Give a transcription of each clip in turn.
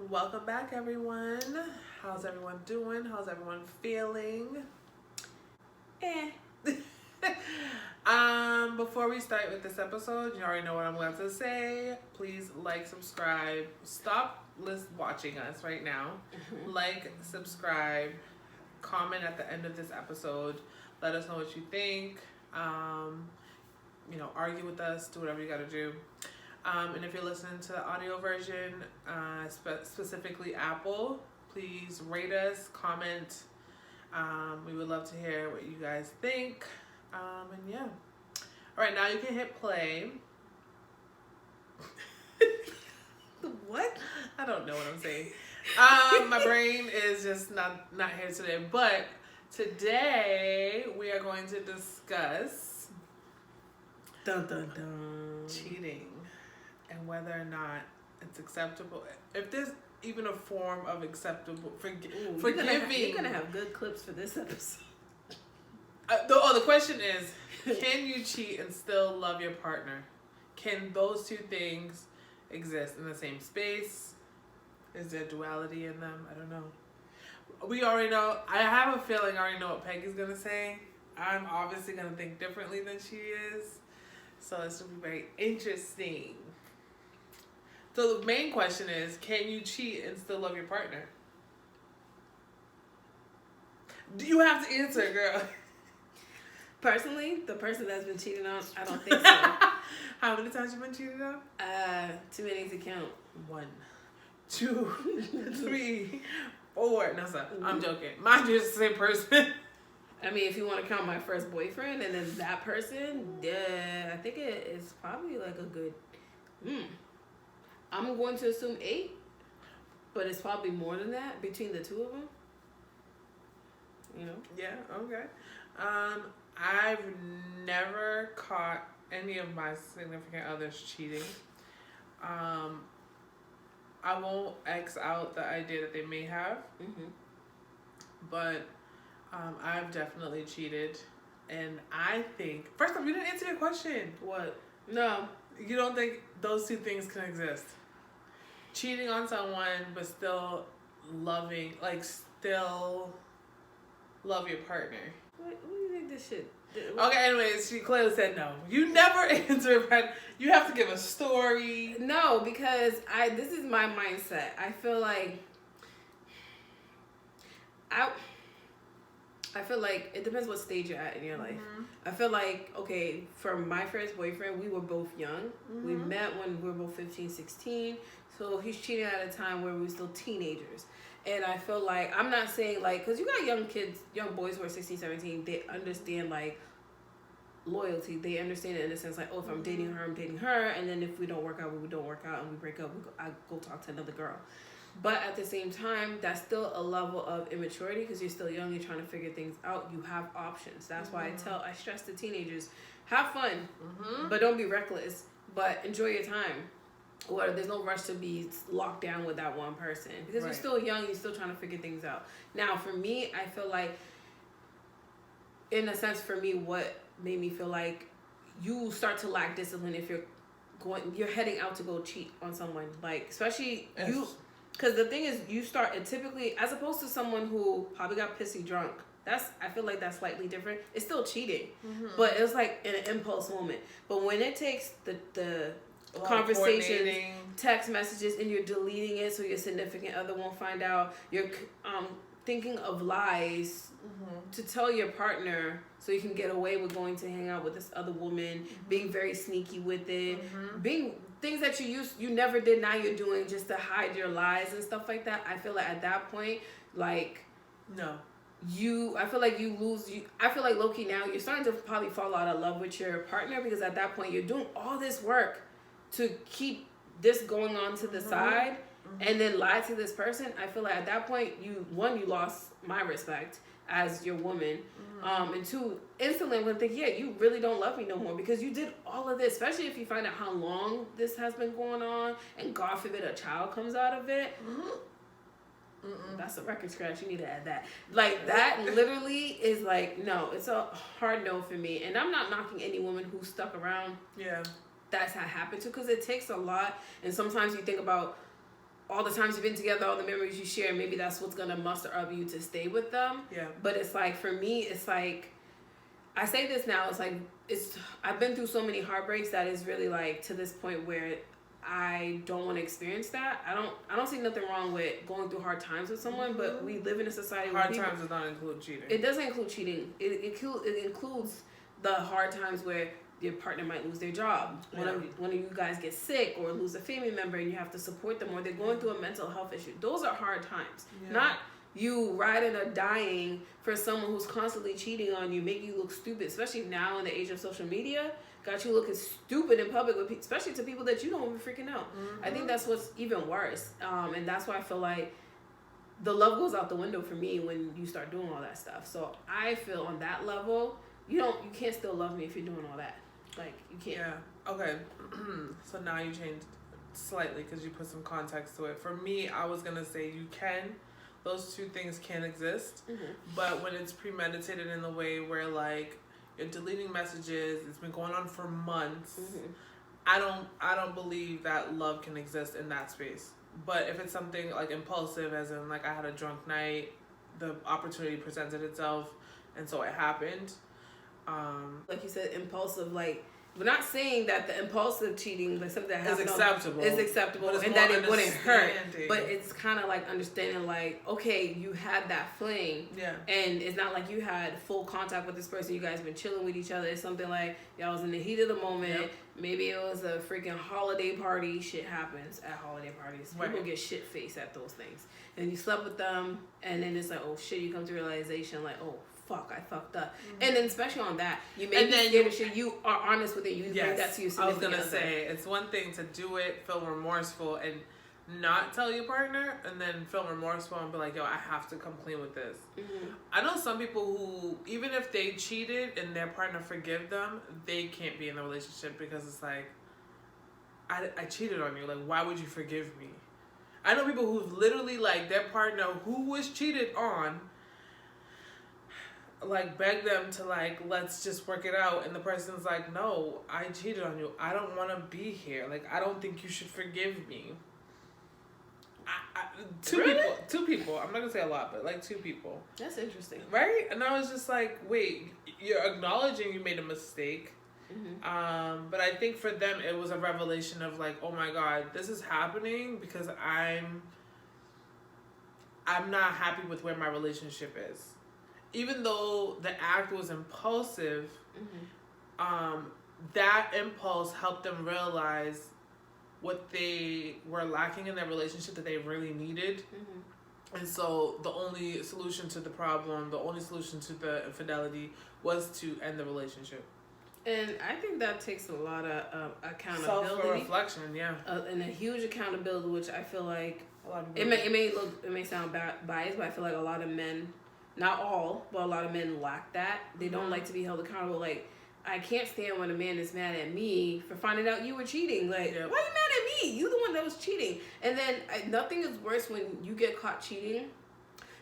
Welcome back, everyone. How's everyone doing? How's everyone feeling? Before we start with this episode, you already know what I'm going to say. Please like, subscribe. Stop watching us right now. Like, subscribe, comment at the end of this episode. Let us know what you think. Argue with us. Do whatever you got to do. And if you're listening to the audio version, specifically Apple, please rate us, comment. We would love to hear what you guys think. And yeah. All right, now you can hit play. What? I don't know what I'm saying. My brain is just not here today. But today we are going to discuss cheating and whether or not it's acceptable. If there's even a form of acceptable forgiving. You're gonna have good clips for this episode. The question is, can you cheat and still love your partner? Can those two things exist in the same space? Is there duality in them? I don't know. We already know. I have a feeling I already know what Peggy's gonna say. I'm obviously gonna think differently than she is. So this will be very interesting. So the main question is, can you cheat and still love your partner? Do you have to answer, girl? Personally, the person that's been cheated on, I don't think so. How many times you been cheated on? Too many to count. 1, 2, 3, 4. No, sir. I'm joking. Mind you, it's the same person. I mean, if you want to count my first boyfriend and then that person, I think it is probably like a good... I'm going to assume 8, but it's probably more than that between the two of them. You know? Yeah, okay. I've never caught any of my significant others cheating. I won't X out the idea that they may have, but I've definitely cheated. And I think, first off, you didn't answer your question. What? No. You don't think those two things can exist? Cheating on someone, but still love your partner. What do you think this shit? Okay, anyways, she clearly said no. You never answer, but you have to give a story. No, because this is my mindset. I feel like it depends what stage you're at in your life. I feel like, okay, for my first boyfriend, we were both young. We met when we were both 15, 16. So he's cheating at a time where we were still teenagers. And I feel like, I'm not saying like, because you got young kids, young boys who are 16, 17, they understand like loyalty. They understand it in the sense like, oh, if I'm dating her, I'm dating her. And then if we don't work out, we don't work out and we break up, I go talk to another girl. But at the same time, that's still a level of immaturity because you're still young, you're trying to figure things out. You have options. That's why I stress to teenagers, have fun, but don't be reckless, but enjoy your time. Or there's no rush to be locked down with that one person because you're still young, you're still trying to figure things out. Now, for me, I feel like, in a sense, for me, what made me feel like you start to lack discipline if you're heading out to go cheat on someone, like especially you. Because the thing is, you start it typically, as opposed to someone who probably got pissy drunk. I feel like that's slightly different. It's still cheating, but it was like in an impulse moment. But when it takes the conversations, text messages, and you're deleting it so your significant other won't find out, you're thinking of lies to tell your partner so you can get away with going to hang out with this other woman, being very sneaky with it, being things that you never did, now you're doing just to hide your lies and stuff like that. I feel like at that point, like, no. I feel like you lose. I feel like low-key now you're starting to probably fall out of love with your partner because at that point you're doing all this work to keep this going on to the side and then lie to this person. I feel like at that point you lost my respect as your woman, and 2, instantly I'm gonna think, yeah, you really don't love me no more because you did all of this, especially if you find out how long this has been going on and God forbid a child comes out of it. That's a record scratch. You need to add that. Like, that literally is like, no, it's a hard no for me. And I'm not knocking any woman who stuck around. Yeah. That's how it happened to, because it takes a lot. And sometimes you think about all the times you've been together, all the memories you share, maybe that's what's gonna muster up you to stay with them. Yeah. But it's like, for me, it's like, I say this now, it's like, I've been through so many heartbreaks that it's really like to this point where I don't want to experience that. I don't see nothing wrong with going through hard times with someone, but we live in a society where hard times does not include cheating. It doesn't include cheating. It includes the hard times where your partner might lose their job. One of you guys gets sick or lose a family member and you have to support them, or they're going through a mental health issue. Those are hard times. Yeah. Not you riding or dying for someone who's constantly cheating on you, making you look stupid, especially now in the age of social media. Got you looking stupid in public, with especially to people that you don't even freaking know. Mm-hmm. I think that's what's even worse. And that's why I feel like the love goes out the window for me when you start doing all that stuff. So I feel on that level, you can't still love me if you're doing all that. Like, you can't. Yeah. Okay. So now you changed slightly because you put some context to it. For me, I was going to say you can. Those two things can exist. Mm-hmm. But when it's premeditated in the way where, like, you're deleting messages, it's been going on for months, mm-hmm. I don't believe that love can exist in that space. But if it's something, like, impulsive, as in, like, I had a drunk night, the opportunity presented itself, and so it happened. Like you said, impulsive, like, we're not saying that the impulsive cheating, like something that happens, is acceptable, and that it wouldn't hurt. But it's kind of like understanding, like, okay, you had that fling, and it's not like you had full contact with this person. You guys been chilling with each other. It's something like y'all was in the heat of the moment. Yep. Maybe it was a freaking holiday party. Shit happens at holiday parties. Right. People get shit faced at those things, and you slept with them, and then it's like, oh shit, you come to realization, like, oh fuck, I fucked up. Mm-hmm. And then especially on that, you may be scared of shit. You are honest with it. You bring that to your significant other. I was going to say, it's one thing to do it, feel remorseful, and not tell your partner, and then feel remorseful and be like, yo, I have to come clean with this. Mm-hmm. I know some people who, even if they cheated and their partner forgive them, they can't be in the relationship because it's like, I cheated on you. Like, why would you forgive me? I know people who've literally, like, their partner who was cheated on, like, beg them to, like, let's just work it out, and the person's like, no, I cheated on you, I don't want to be here, like, I don't think you should forgive me. Two people, I'm not gonna say a lot, but like 2 people. That's interesting, right? And I was just like, wait, you're acknowledging you made a mistake. Mm-hmm. But I think for them it was a revelation of like, oh my god, this is happening because I'm not happy with where my relationship is. Even though the act was impulsive, mm-hmm. That impulse helped them realize what they were lacking in their relationship that they really needed. Mm-hmm. And so the only solution to the problem, the only solution to the infidelity was to end the relationship. And I think that takes a lot of accountability. Self-reflection, yeah. And a huge accountability, which I feel like it may sound biased, but I feel like a lot of men, not all, but a lot of men lack that. They don't like to be held accountable. Like, I can't stand when a man is mad at me for finding out you were cheating. Like, why are you mad at me? You the one that was cheating. And then nothing is worse when you get caught cheating.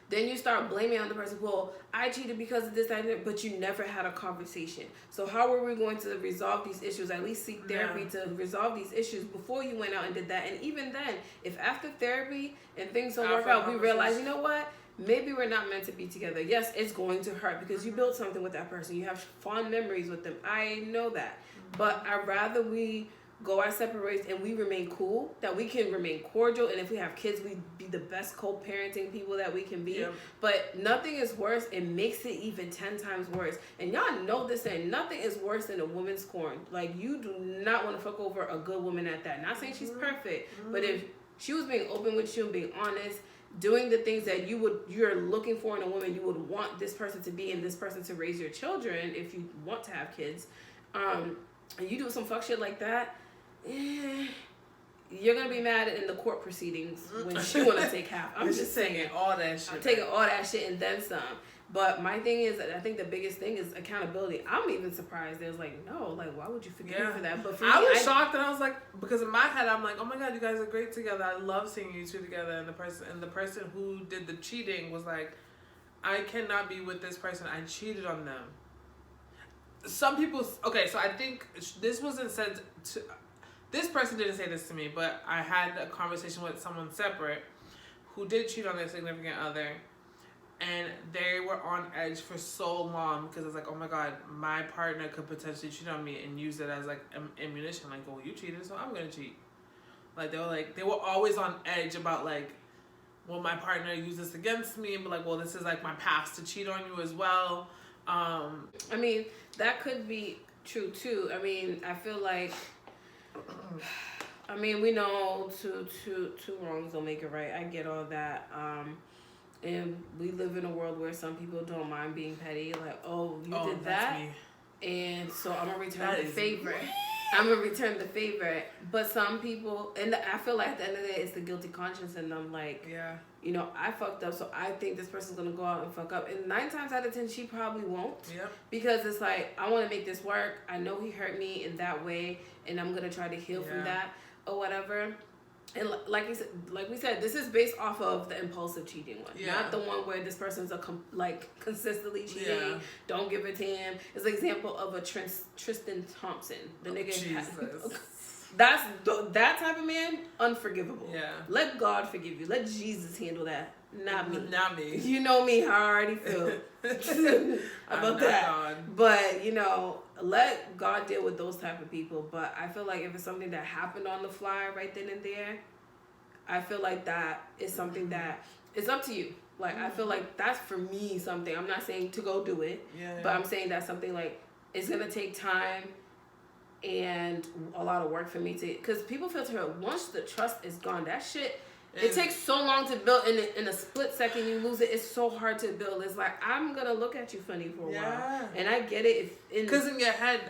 Then you start blaming on the person. Well, I cheated because of this, that, but you never had a conversation. So how are we going to resolve these issues? At least seek therapy to resolve these issues before you went out and did that. And even then, if after therapy and things don't work out, we realize, you know what? Maybe we're not meant to be together. Yes, it's going to hurt because you built something with that person. You have fond memories with them. I know that. But I'd rather we go our separate ways and we remain cool, that we can remain cordial, and if we have kids, we be the best co-parenting people that we can be. Yeah. But nothing is worse. It makes it even 10 times worse. And y'all know this, and nothing is worse than a woman scorned. Like, you do not want to fuck over a good woman at that. Not saying she's perfect, but if she was being open with you and being honest, doing the things that you're looking for in a woman, you would want this person to be and this person to raise your children if you want to have kids, and you do some fuck shit like that, you're gonna be mad in the court proceedings when she wanna take half. I'm just saying all that shit. I'm taking all that shit and then some. But my thing is that I think the biggest thing is accountability. I'm even surprised. There's like, no, like, why would you forgive me for that? But for me, I was shocked, and I was like, because in my head, I'm like, oh my god, you guys are great together. I love seeing you two together. And the person who did the cheating was like, I cannot be with this person. I cheated on them. Some people, okay, so I think this wasn't said to. this person didn't say this to me, but I had a conversation with someone separate who did cheat on their significant other, and they were on edge for so long because it's like, oh my god, my partner could potentially cheat on me and use it as like ammunition. Like, oh, you cheated, so I'm gonna cheat. Like they were always on edge about like, will my partner use this against me? And be like, well, this is like my past to cheat on you as well. I mean, that could be true too. I mean, I feel like, I mean, we know two wrongs don't make it right. I get all that. And we live in a world where some people don't mind being petty. Like, oh, you did that, and so I'm gonna return the favor. I'm gonna return the favor. But some people, and I feel like at the end of the day, it's the guilty conscience, and I'm like, yeah, you know, I fucked up, so I think this person's gonna go out and fuck up. And 9 times out of 10, she probably won't. Yep. Because it's like, I want to make this work. I know he hurt me in that way, and I'm gonna try to heal from that or whatever. And like we said, this is based off of the impulsive cheating one, not the one where this person's consistently cheating. Don't give it to him. It's an example of a Tristan Thompson. The nigga. That's that type of man. Unforgivable. Yeah. Let God forgive you. Let Jesus handle that. Not me. Not me. You know me. How I already feel about that. God. But you know, let God deal with those type of people. But I feel like if it's something that happened on the fly right then and there, I feel like that is something that is up to you. Like, I feel like that's for me something. I'm not saying to go do it, but I'm saying that's something like it's gonna take time and a lot of work for me to, because people feel to her, once the trust is gone, that shit. It takes so long to build. In a split second, you lose it. It's so hard to build. It's like, I'm going to look at you funny for a while. And I get it. Because in your head,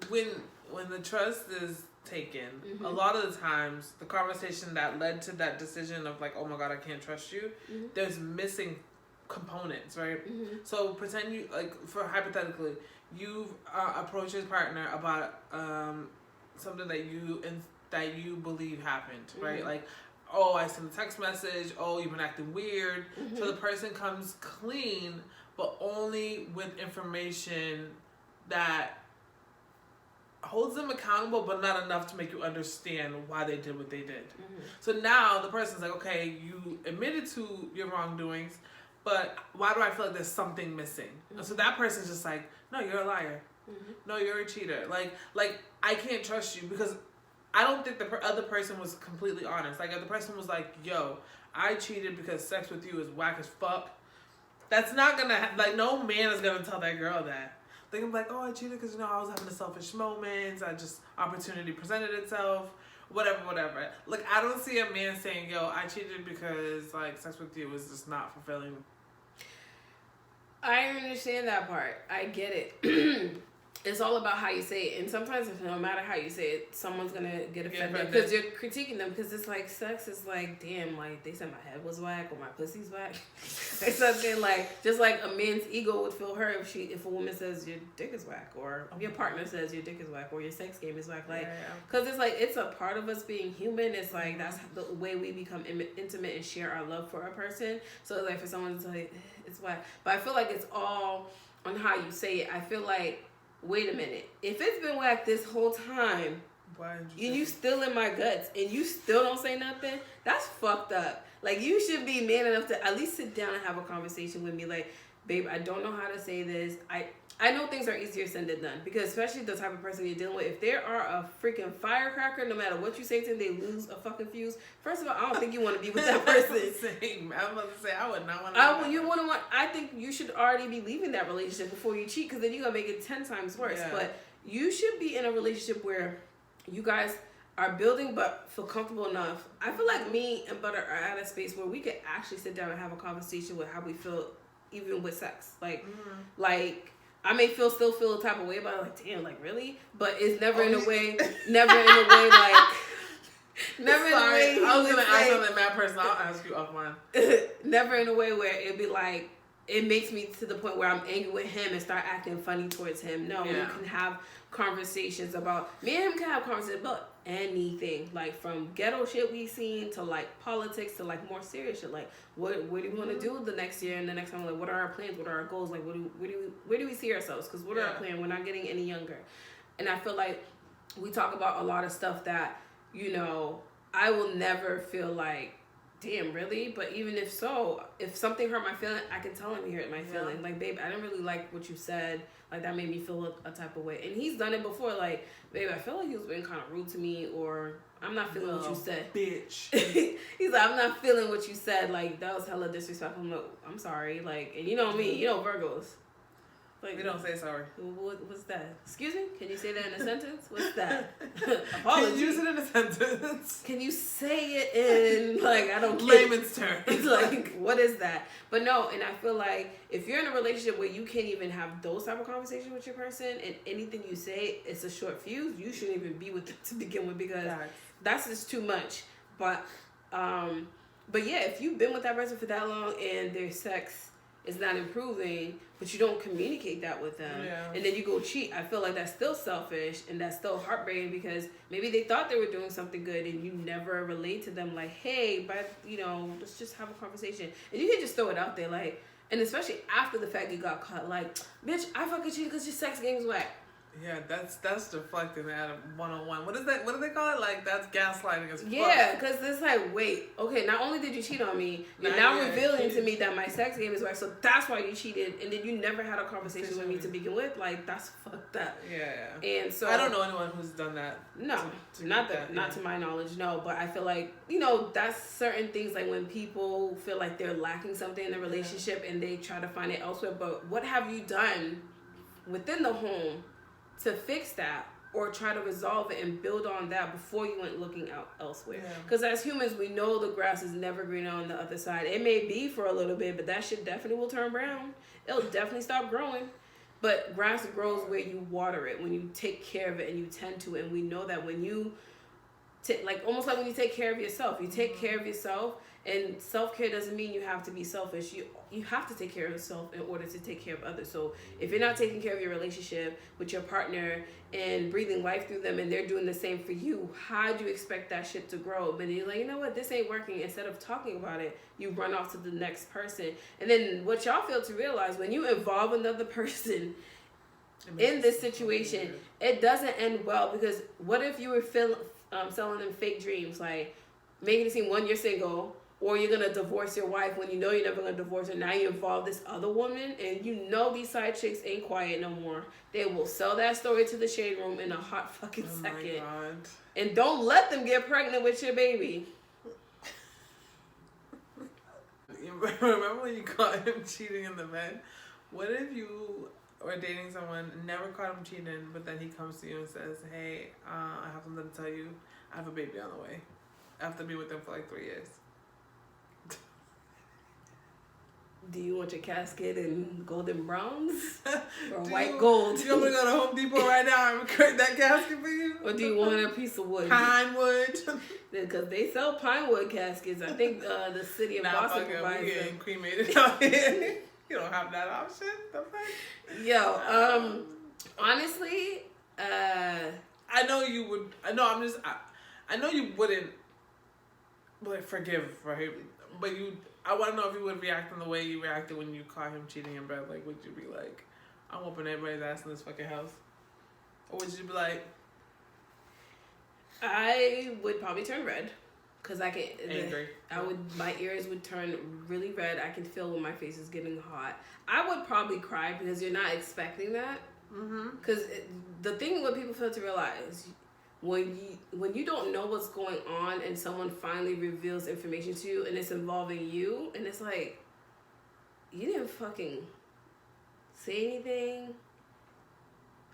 when the trust is taken, a lot of the times, the conversation that led to that decision of like, oh my God, I can't trust you, there's missing components, right? So pretend you, like, for hypothetically, you've approached your partner about something that you believe happened, right? Like, oh, I sent a text message, oh, you've been acting weird. So the person comes clean, but only with information that holds them accountable, but not enough to make you understand why they did what they did. So now the person's like, okay, you admitted to your wrongdoings, but why do I feel like there's something missing? And so that person's just like, no, you're a liar. No, you're a cheater. Like I can't trust you because I don't think the other person was completely honest. Like, if the person was like, yo, I cheated because sex with you is whack as fuck, that's not gonna, like, no man is gonna tell that girl that. They're gonna be like, oh, I cheated because, you know, I was having the selfish moments, opportunity presented itself, whatever. Like, I don't see a man saying, yo, I cheated because, like, sex with you was just not fulfilling. I understand that part. I get it. It's all about how you say it, and sometimes no matter how you say it, someone's gonna get offended because you're critiquing them. Because it's like, sex is like, damn, like they said my head was whack or my pussy's whack. It's something like, just like a man's ego would feel hurt if a woman says your dick is whack, or your partner says your dick is whack, or your sex game is whack. Like, because it's like, it's a part of us being human. It's like that's the way we become intimate and share our love for a person. So it's like, for someone to say it's whack, but I feel like it's all on how you say it. I feel like, wait a minute, if it's been whack this whole time, and you still in my guts, and you still don't say nothing, that's fucked up. Like, you should be man enough to at least sit down and have a conversation with me. Like, babe, I don't know how to say this. I know things are easier said than done, because especially the type of person you're dealing with, if they are a freaking firecracker, no matter what you say to them, they lose a fucking fuse. First of all, I don't think you want to be with that person. Same. I was about to say, I would not want to. I think you should already be leaving that relationship before you cheat, because then you're going to make it 10 times worse. Yeah. But you should be in a relationship where you guys are building but feel comfortable enough. I feel like me and Butter are at a space where we could actually sit down and have a conversation with how we feel, even with sex. Like, I may still feel a type of way about it, like, damn, like, really? But it's never in a way, like, never in a way. I was going to ask something mad personal. I'll ask you offline. Never in a way where it'd be like, it makes me to the point where I'm angry with him and start acting funny towards him. No, we can have conversations about, me and him can have conversations about anything, like from ghetto shit we've seen to like politics to like more serious shit, like what do you want to do the next year and the next time, like what are our plans, what are our goals, like where do we see ourselves, because what are our plans, we're not getting any younger. And I feel like we talk about a lot of stuff that, I will never feel like, damn, really? But even if so, if something hurt my feeling, I can tell him you hurt my feeling. Like, babe, I didn't really like what you said. Like, that made me feel a type of way. And he's done it before. Like, babe, I feel like he was being kind of rude to me, or I'm not feeling what you said. Bitch. He's like, I'm not feeling what you said. Like, that was hella disrespectful. I'm like, I'm sorry. Like, and you know me, Virgos. Like, we don't say sorry. What's that? Excuse me? Can you say that in a sentence? What's that? Apology. Can you use it in a sentence? Can you say it in, like, I don't care. Layman's terms. It's like, what is that? But no, and I feel like if you're in a relationship where you can't even have those type of conversations with your person, and anything you say, it's a short fuse, you shouldn't even be with them to begin with, because that's just too much. But yeah, if you've been with that person for that long and their sex is not improving, but you don't communicate that with them, and then you go cheat, I feel like that's still selfish, and that's still heartbreaking, because maybe they thought they were doing something good and you never relate to them like, hey, but let's just have a conversation. And you can just throw it out there, like, and especially after the fact you got caught, like, bitch, I fucking cheated because your sex game is whack. Yeah, that's deflecting that 101. What is that? What do they call it? Like, that's gaslighting as fuck. Yeah, because it's like, wait, okay, not only did you cheat on me, you're now revealing to me that my sex game is whack, so that's why you cheated, and then you never had a conversation with me to begin with. Like, that's fucked up. Yeah. And so I don't know anyone who's done that. No, not to my knowledge, no. But I feel like, that's certain things, like when people feel like they're lacking something in the relationship and they try to find it elsewhere. But what have you done within the home to fix that, or try to resolve it and build on that before you went looking out elsewhere? Because as humans, we know the grass is never greener on the other side. It may be for a little bit, but that shit definitely will turn brown. It'll definitely stop growing. But grass grows where you water it, when you take care of it and you tend to it. And we know that when you almost like when you take care of yourself, you take care of yourself. And self-care doesn't mean you have to be selfish. You have to take care of yourself in order to take care of others. So if you're not taking care of your relationship with your partner and breathing life through them, and they're doing the same for you, how do you expect that shit to grow? But you're like, you know what, this ain't working. Instead of talking about it, you run off to the next person. And then what y'all fail to realize, when you involve another person in this situation, it doesn't end well. Because what if you were selling them fake dreams, like making it seem, one, you're single, or you're going to divorce your wife when you know you're never going to divorce her. Now you involve this other woman, and these side chicks ain't quiet no more. They will sell that story to the shade room in a hot fucking second. My God. And don't let them get pregnant with your baby. Remember when you caught him cheating in the bed? What if you were dating someone, never caught him cheating, but then he comes to you and says, hey, I have something to tell you. I have a baby on the way. I have to be with him for like 3 years. Do you want your casket in golden bronze or white gold? Do you want me to go to Home Depot right now and create that casket for you? Or do you want a piece of wood? Pine wood. Because they sell pine wood caskets. I think the city of Boston provides them. Getting cremated out here. You don't have that option. The fuck? Yo, honestly, I know you would. I know you wouldn't. Like, forgive, right? But I want to know if you would react in the way you reacted when you caught him cheating in bed. Like, would you be like, I'm whooping everybody's ass in this fucking house? Or would you be like... I would probably turn red. Because I can... Angry. My ears would turn really red. I can feel when my face is getting hot. I would probably cry because you're not expecting that. Because the thing what people fail to realize... When you don't know what's going on and someone finally reveals information to you and it's involving you, and it's like, you didn't fucking say anything,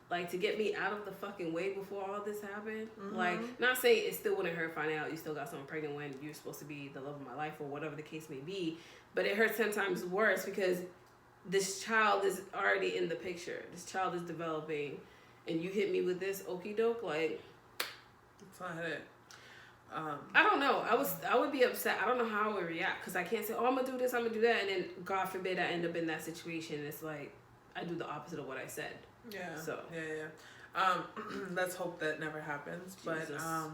like, to get me out of the fucking way before all this happened. Like, not saying it still wouldn't hurt finding out you still got someone pregnant when you're supposed to be the love of my life or whatever the case may be, but it hurts 10 times worse because this child is already in the picture. This child is developing, and you hit me with this okie doke, like... That's not it. I don't know. I would be upset. I don't know how I would react because I can't say, oh, I'm gonna do this, I'm gonna do that, and then God forbid I end up in that situation. It's like I do the opposite of what I said. Yeah. So yeah. Let's hope that never happens. Jesus. But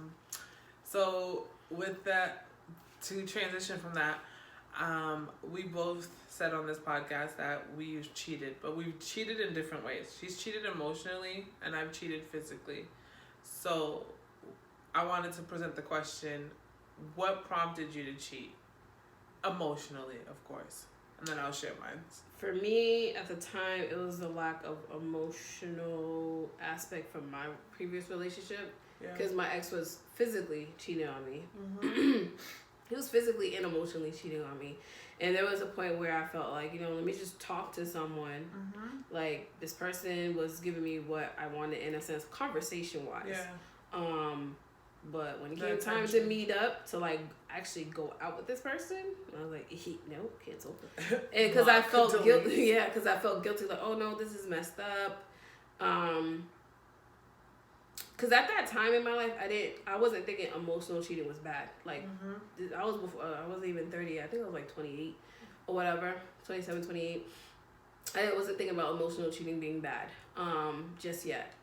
so with that, to transition from that, we both said on this podcast that we've cheated, but we've cheated in different ways. She's cheated emotionally, and I've cheated physically. So I wanted to present the question, what prompted you to cheat? Emotionally, of course. And then I'll share mine. For me, at the time, it was the lack of emotional aspect from my previous relationship. Because my ex was physically cheating on me. Mm-hmm. He was physically and emotionally cheating on me. And there was a point where I felt like, let me just talk to someone. Mm-hmm. Like, this person was giving me what I wanted, in a sense, conversation-wise. Yeah. But when it came time to meet up, to, like, actually go out with this person, I was like, no, cancel. And because I felt guilty. Yeah, because I felt guilty. Like, oh, no, this is messed up. Because at that time in my life, I wasn't thinking emotional cheating was bad. Like, I wasn't even 30. I think I was like 28 or whatever, 27, 28. I wasn't thinking about emotional cheating being bad just yet.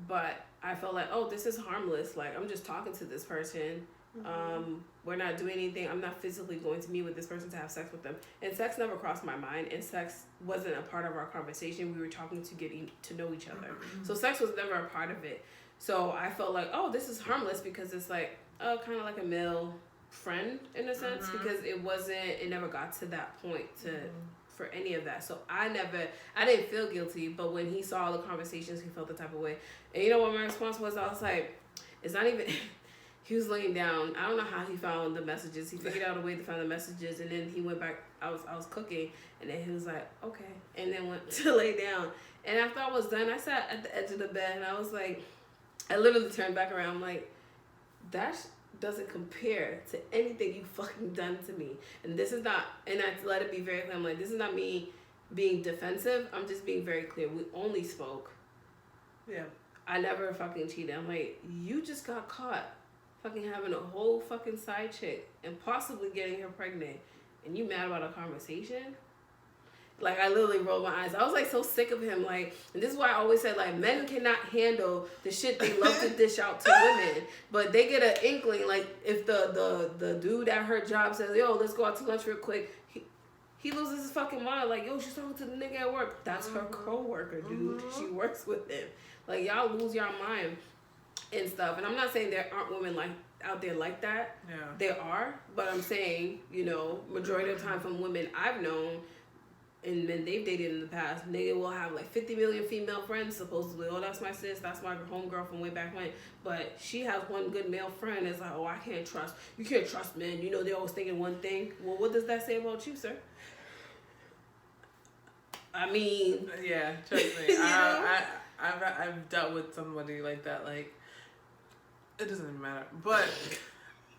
But I felt like, oh, this is harmless. Like, I'm just talking to this person. We're not doing anything. I'm not physically going to meet with this person to have sex with them. And sex never crossed my mind. And sex wasn't a part of our conversation. We were talking to get to know each other. So sex was never a part of it. So I felt like, oh, this is harmless because it's like, kind of like a male friend in a sense, because it never got to that point for any of that. So I didn't feel guilty, but when he saw the conversations, he felt the type of way. And you know what my response was? I was like, it's not even, he was laying down. I don't know how he found the messages. He figured out a way to find the messages, and then he went back. I was cooking, and then he was like, okay, and then went to lay down. And after I was done, I sat at the edge of the bed, and I was like, I literally turned back around. I'm like, that doesn't compare to anything you fucking done to me. And this is not, and I let it be very clear. I'm like, this is not me being defensive. I'm just being very clear. We only spoke. Yeah. I never fucking cheated. I'm like, you just got caught fucking having a whole fucking side chick and possibly getting her pregnant. And you mad about a conversation? Like, I literally rolled my eyes. I was, like, so sick of him. Like, and this is why I always said, like, men cannot handle the shit they love to dish out to women. But they get an inkling, like, if the dude at her job says, yo, let's go out to lunch real quick, he loses his fucking mind. Like, yo, she's talking to the nigga at work. That's her co-worker, dude. She works with him. Like, y'all lose your mind and stuff. And I'm not saying there aren't women, like, out there like that. Yeah. There are. But I'm saying, majority of the time from women I've known, and men they've dated in the past, nigga will have like 50 million female friends supposedly. Oh, that's my sis, that's my homegirl from way back when. But she has one good male friend. It's like, oh, I can't trust. You can't trust men. They're always thinking one thing. Well, what does that say about you, sir? I mean, yeah, trust me. I've dealt with somebody like that. Like, it doesn't even matter. But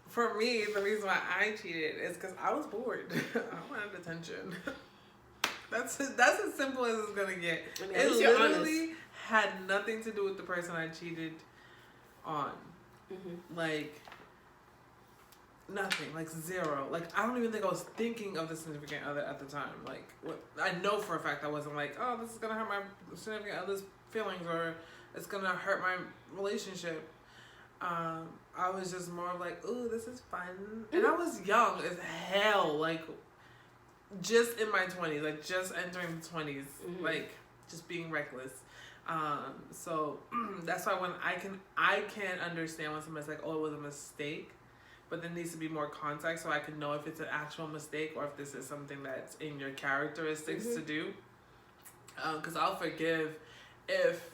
for me, the reason why I cheated is because I was bored. I wanted attention. That's as simple as it's gonna get. I mean, it literally had nothing to do with the person I cheated on. Like, nothing. Like, zero. Like, I don't even think I was thinking of the significant other at the time. Like, I know for a fact I wasn't like, oh, this is gonna hurt my significant other's feelings, or it's gonna hurt my relationship. I was just more of like, ooh, this is fun. And I was young as hell. Like, just in my 20s, like, just entering the 20s, like, just being reckless. So that's why when I can understand when somebody's like, oh, it was a mistake, but there needs to be more context so I can know if it's an actual mistake or if this is something that's in your characteristics to do. Because I'll forgive if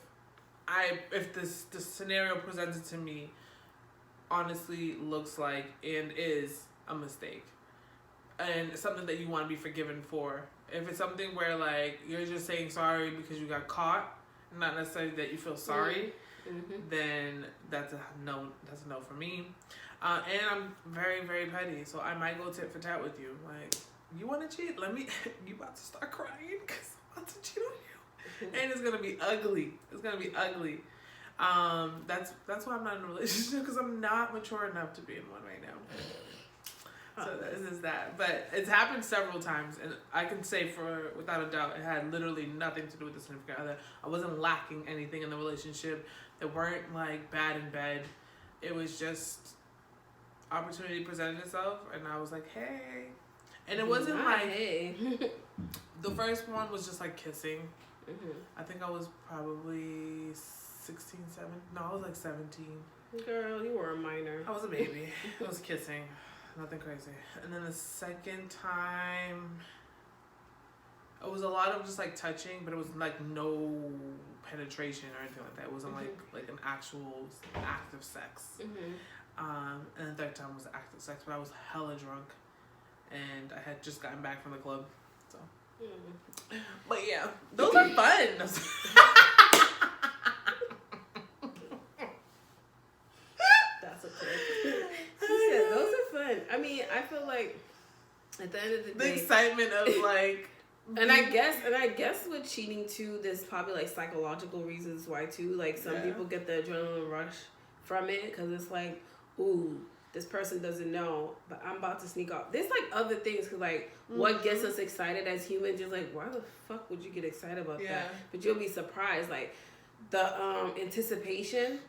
the scenario presented to me honestly looks like and is a mistake. And it's something that you want to be forgiven for. If it's something where, like, you're just saying sorry because you got caught, not necessarily that you feel sorry, then that's a no. That's a no for me. And I'm very, very petty, so I might go tit for tat with you. Like, you want to cheat? You about to start crying because I'm about to cheat on you. And it's going to be ugly. It's going to be ugly. That's why I'm not in a relationship, because I'm not mature enough to be in one right now. So this is that. But it's happened several times, and I can say without a doubt, it had literally nothing to do with the significant other. I wasn't lacking anything in the relationship. They weren't, like, bad in bed. It was just opportunity presented itself, and I was like, hey. And it wasn't hey. The first one was just, like, kissing. I think I was probably 16, 7. No, I was like 17. Girl, you were a minor. I was a baby. I was kissing. Nothing crazy. And then the second time, it was a lot of just like touching, but it was like no penetration or anything like that. It wasn't like an actual active sex. And the third time was active sex, but I was hella drunk, and I had just gotten back from the club. So, but yeah, those are fun. That's a clip. She said those are fun. I mean, I feel like at the end of the day, the excitement of like. And I guess with cheating too, there's probably like psychological reasons why too. Like some people get the adrenaline rush from it because it's like, ooh, this person doesn't know, but I'm about to sneak off. There's like other things because like what gets us excited as humans is like, why the fuck would you get excited about that? But you'll be surprised, like the anticipation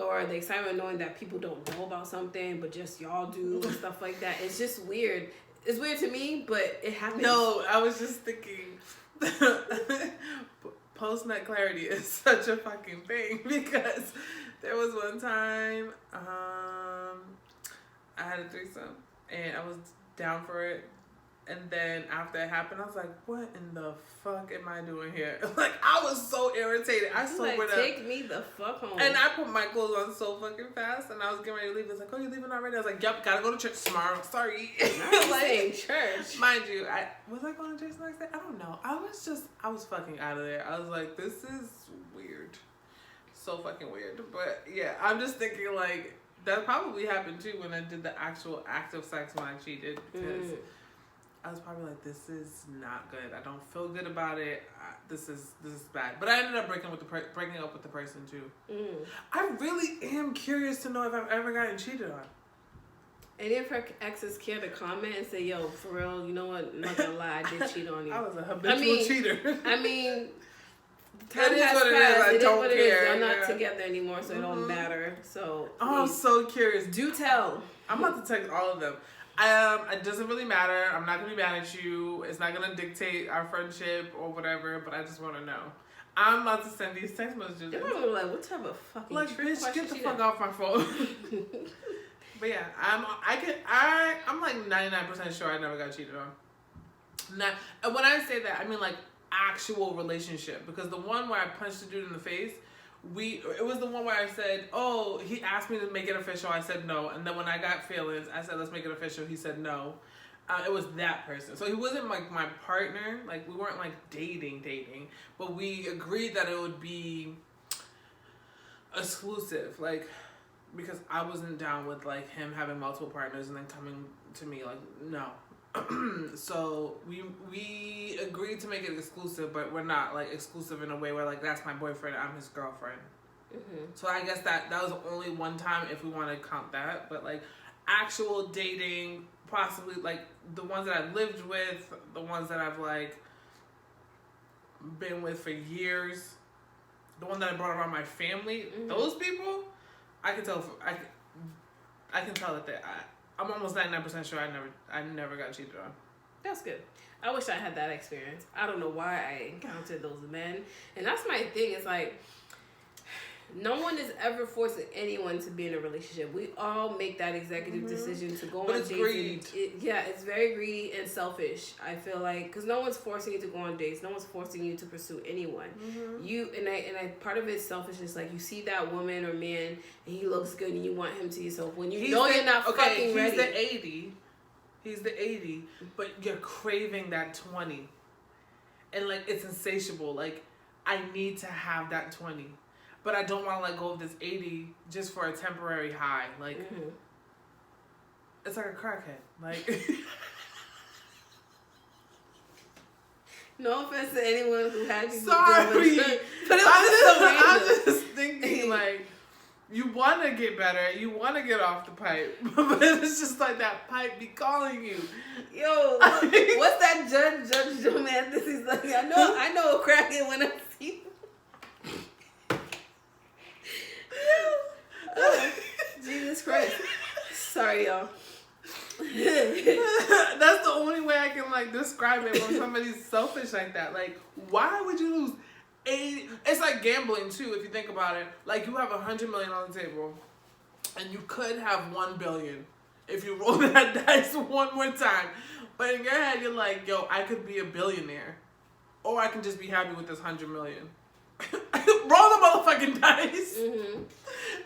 or the excitement knowing that people don't know about something, but just y'all do and stuff like that. It's just weird. It's weird to me, but it happens. No, I was just thinking, post-nut clarity is such a fucking thing because there was one time I had a threesome and I was down for it. And then after it happened, I was like, what in the fuck am I doing here? Like, I was so irritated. I sobered up. Take me the fuck home. And I put my clothes on so fucking fast, and I was getting ready to leave. It was like, oh, you leaving already? I was like, yep, gotta go to church tomorrow. Sorry. Like, church. Mind you, was I going to church the next day? I don't know. I was fucking out of there. I was like, this is weird. So fucking weird. But yeah, I'm just thinking like, that probably happened too when I did the actual active sex when I cheated. Because I was probably like, this is not good. I don't feel good about it. This is bad. But I ended up breaking up with the person too. I really am curious to know if I've ever gotten cheated on. And if her exes care to comment and say, yo, for real, you know what? I'm not gonna lie, I did cheat on you. I was a habitual cheater. I mean, time has passed. I don't care. They're not together anymore, so it don't matter. So I'm so curious. Do tell. I'm about to text all of them. It doesn't really matter. I'm not gonna be mad at you. It's not gonna dictate our friendship or whatever. But I just want to know. I'm about to send these text messages. They're probably like, what type of fucking bitch, get the fuck off my phone. But yeah, I'm like 99% sure I never got cheated on. And when I say that, I mean like actual relationship, because the one where I punched the dude in the face, it was the one where I said, oh, he asked me to make it official. I said no. And then when I got feelings, I said, let's make it official. He said no. It was that person. So he wasn't like my partner. Like we weren't like dating, but we agreed that it would be exclusive. Like, because I wasn't down with like him having multiple partners and then coming to me like, no. So we agreed to make it exclusive, but we're not like exclusive in a way where like that's my boyfriend, I'm his girlfriend. So I guess that was only one time if we want to count that. But like actual dating, possibly like the ones that I've lived with, the ones that I've like been with for years, the one that I brought around my family, those people, I can tell. I can tell that I'm almost 99% sure I never got cheated on. That's good. I wish I had that experience. I don't know why I encountered those men. And that's my thing. It's like, no one is ever forcing anyone to be in a relationship. We all make that executive decision to go on dates. Greed. It's very greedy and selfish, I feel like. Because no one's forcing you to go on dates. No one's forcing you to pursue anyone. Part of it's selfishness. Like, you see that woman or man, and he looks good, and you want him to yourself. When you're not fucking ready. He's the 80, but you're craving that 20. And, like, it's insatiable. Like, I need to have that 20. But I don't want to let go of this 80 just for a temporary high. Like, it's like a crackhead. Like, no offense to anyone who had you. Sorry. But I'm just thinking, like, you want to get better. You want to get off the pipe. But it's just like that pipe be calling you. Yo, what's that Judge Joe Mathis? He's like, I know a crackhead when I see him. Oh, Jesus Christ. Sorry, y'all. That's the only way I can like describe it when somebody's selfish like that. Like, why would you lose It's like gambling too, if you think about it. Like you have $100 million on the table, and you could have $1 billion if you roll that dice one more time. But in your head, you're like, yo, I could be a billionaire, or I can just be happy with this $100 million. Roll the motherfucking dice. Mm-hmm.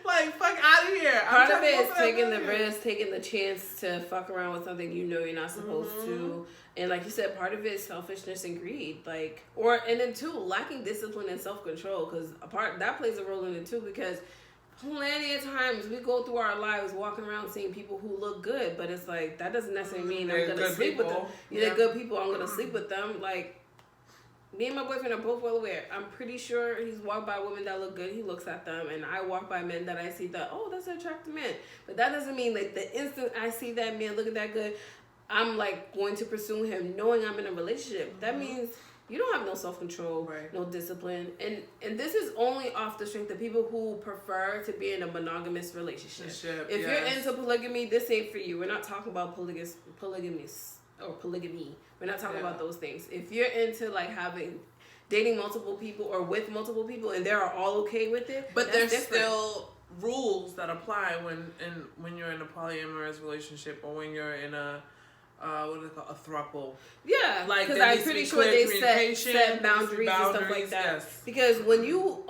Like, fuck out of here. Part of it is taking the risk, taking the chance to fuck around with something you know you're not supposed to. And like you said, part of it is selfishness and greed. Like, and then two, lacking discipline and self-control. Because that plays a role in it too. Because plenty of times we go through our lives walking around seeing people who look good, but it's like, that doesn't necessarily mean I'm going to sleep with them. They're good people, I'm going to sleep with them. Like, me and my boyfriend are both well aware. I'm pretty sure he's walked by women that look good. He looks at them. And I walk by men that I see that, oh, that's an attractive man. But that doesn't mean like the instant I see that man looking that good, I'm like going to pursue him knowing I'm in a relationship. That means you don't have no self-control, no discipline. And this is only off the strength of people who prefer to be in a monogamous relationship. If you're into polygamy, this ain't for you. We're not talking about polygamy. We're not talking about those things. If you're into like dating multiple people or with multiple people and they're all okay with it, but there's still rules that apply when you're in a polyamorous relationship or when you're in a what is it called, a throuple. Yeah, like because I'm pretty sure they set boundaries and stuff like that. Yes. Because when you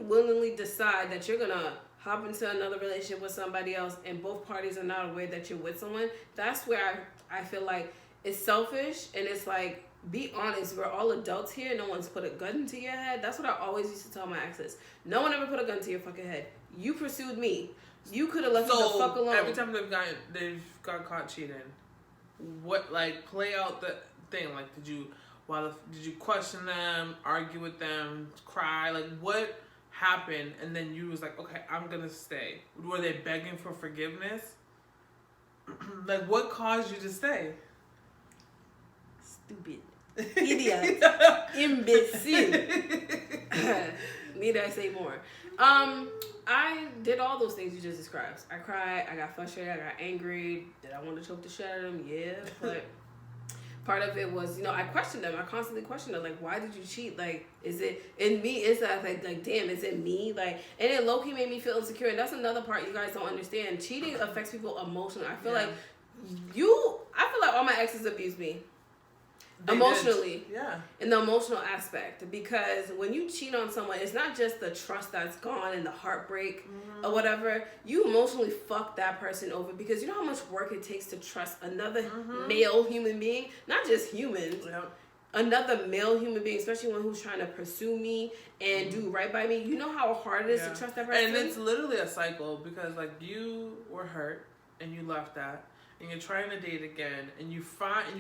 willingly decide that you're gonna hop into another relationship with somebody else and both parties are not aware that you're with someone, that's where I feel like it's selfish. And it's like, be honest, we're all adults here. No one's put a gun to your head. That's what I always used to tell my exes. No one ever put a gun to your fucking head. You pursued me. You could have left me the fuck alone. Every time they've got caught cheating, what, like, play out the thing? Like, did you question them, argue with them, cry? Like, what happened? And then you was like, okay, I'm gonna stay. Were they begging for forgiveness? Like, what caused you to stay? Stupid. Idiot. Imbecile. Need I say more? I did all those things you just described. I cried, I got frustrated, I got angry. Did I want to choke the shit out of them? Yeah, but part of it was, I questioned them. I constantly questioned them. Like, why did you cheat? Like, is it in me? Is that like, damn, is it me? Like, and it low-key made me feel insecure. And that's another part you guys don't understand. Cheating affects people emotionally. I feel like all my exes abused me. Emotionally. Yeah. In the emotional aspect. Because when you cheat on someone, it's not just the trust that's gone and the heartbreak or whatever. You emotionally fuck that person over because you know how much work it takes to trust another male human being? Not just humans. Yep. Another male human being, especially one who's trying to pursue me and do right by me. You know how hard it is to trust that person? And it's literally a cycle because, like, you were hurt and you left that. And you're trying to date again, and you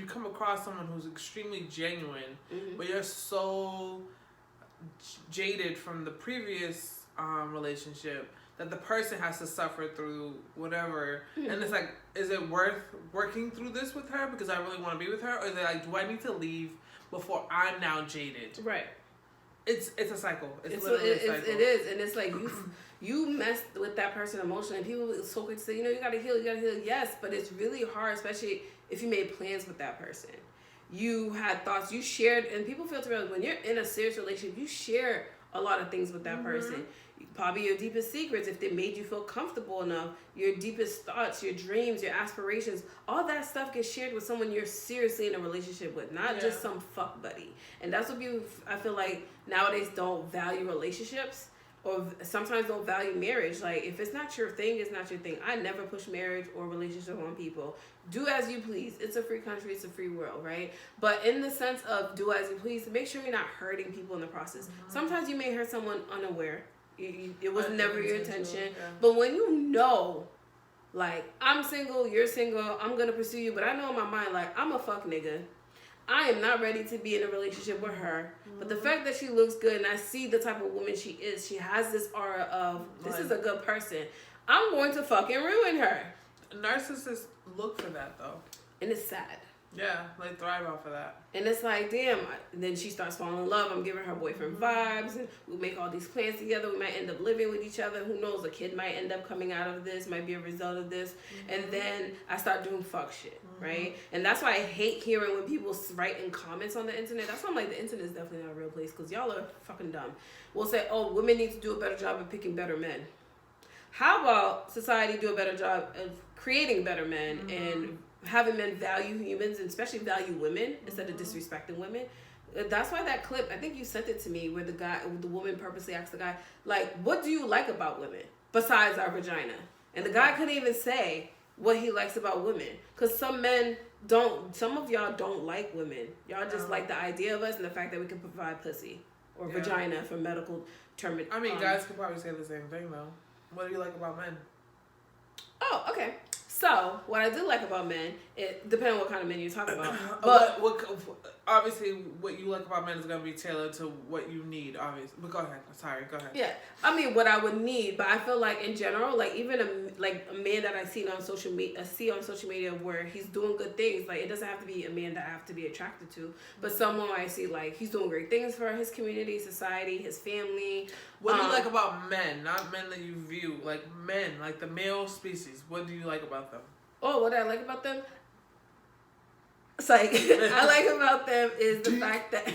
come across someone who's extremely genuine, but you're so jaded from the previous relationship that the person has to suffer through whatever. And it's like, is it worth working through this with her because I really want to be with her, or is it like, do I need to leave before I'm now jaded? Right. It's a cycle. It's literally a cycle. It is, and it's like you messed with that person emotionally. And people so quick to say, you gotta heal. Yes, but it's really hard, especially if you made plans with that person. You had thoughts, you shared, and people feel to realize when you're in a serious relationship, you share a lot of things with that person. Probably your deepest secrets, if they made you feel comfortable enough, your deepest thoughts, your dreams, your aspirations, all that stuff gets shared with someone you're seriously in a relationship with, not just some fuck buddy. And that's what I feel like nowadays don't value relationships, or sometimes don't value marriage. Like, if it's not your thing, it's not your thing. I never push marriage or relationship on people. Do as you please. It's a free country. It's a free world, right? But in the sense of do as you please, make sure you're not hurting people in the process. Sometimes you may hurt someone unaware. It was never your intention. Yeah. But when you know, like, I'm single, you're single, I'm going to pursue you, but I know in my mind, like, I'm a fuck nigga. I am not ready to be in a relationship with her. But the fact that she looks good and I see the type of woman she is, she has this aura of, this is a good person. I'm going to fucking ruin her. Narcissists look for that, though. And it's sad. Yeah, like thrive off of that. And it's like, damn. Then she starts falling in love. I'm giving her boyfriend vibes, and we make all these plans together. We might end up living with each other. Who knows? A kid might end up coming out of this. Might be a result of this. And then I start doing fuck shit, right? And that's why I hate hearing when people write in comments on the internet. That's why I'm like, the internet is definitely not a real place because y'all are fucking dumb. We'll say, oh, women need to do a better job of picking better men. How about society do a better job of creating better men and having men value humans and especially value women instead of disrespecting women? That's why that clip, I think you sent it to me, where the woman purposely asked the guy, like, what do you like about women besides our vagina? And the guy couldn't even say what he likes about women. Because some of y'all don't like women. Y'all just like the idea of us and the fact that we can provide pussy or vagina for medical term. I mean, guys could probably say the same thing, though. What do you like about men? Oh, okay. So, what I do like about men, it depends on what kind of men you're talking about. But obviously, what you like about men is going to be tailored to what you need, obviously. But go ahead. Sorry, go ahead. Yeah. I mean, what I would need, but I feel like in general, like even a man that I see on social media where he's doing good things, like it doesn't have to be a man that I have to be attracted to, but someone I see like he's doing great things for his community, society, his family. What do you like about men? Not men that you view, like men, like the male species. What do you like about them? Oh, what I like about them? It's like, I like about them is the fact that,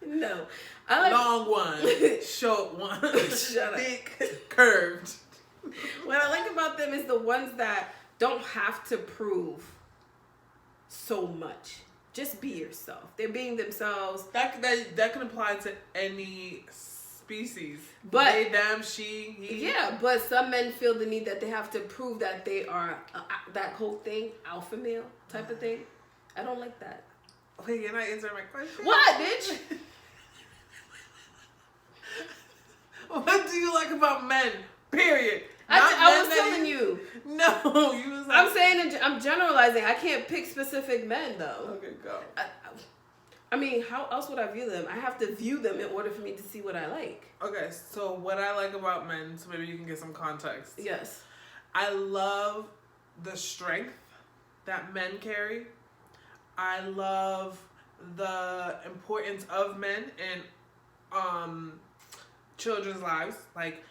no. I like long one, short one, shut thick, up. curved. What I like about them is the ones that don't have to prove so much. Just be yourself. They're being themselves. That can apply to any species. But they, them, she, he. Yeah, but some men feel the need that they have to prove that they are that whole thing, alpha male type of thing. I don't like that. Wait, you're not answering my question? What, bitch? What do you like about men? Period. I was telling you. No, you was like... I'm saying, I'm generalizing. I can't pick specific men, though. Okay, go. I mean, how else would I view them? I have to view them in order for me to see what I like. Okay, so what I like about men, so maybe you can get some context. Yes. I love the strength that men carry. I love the importance of men in children's lives. Like,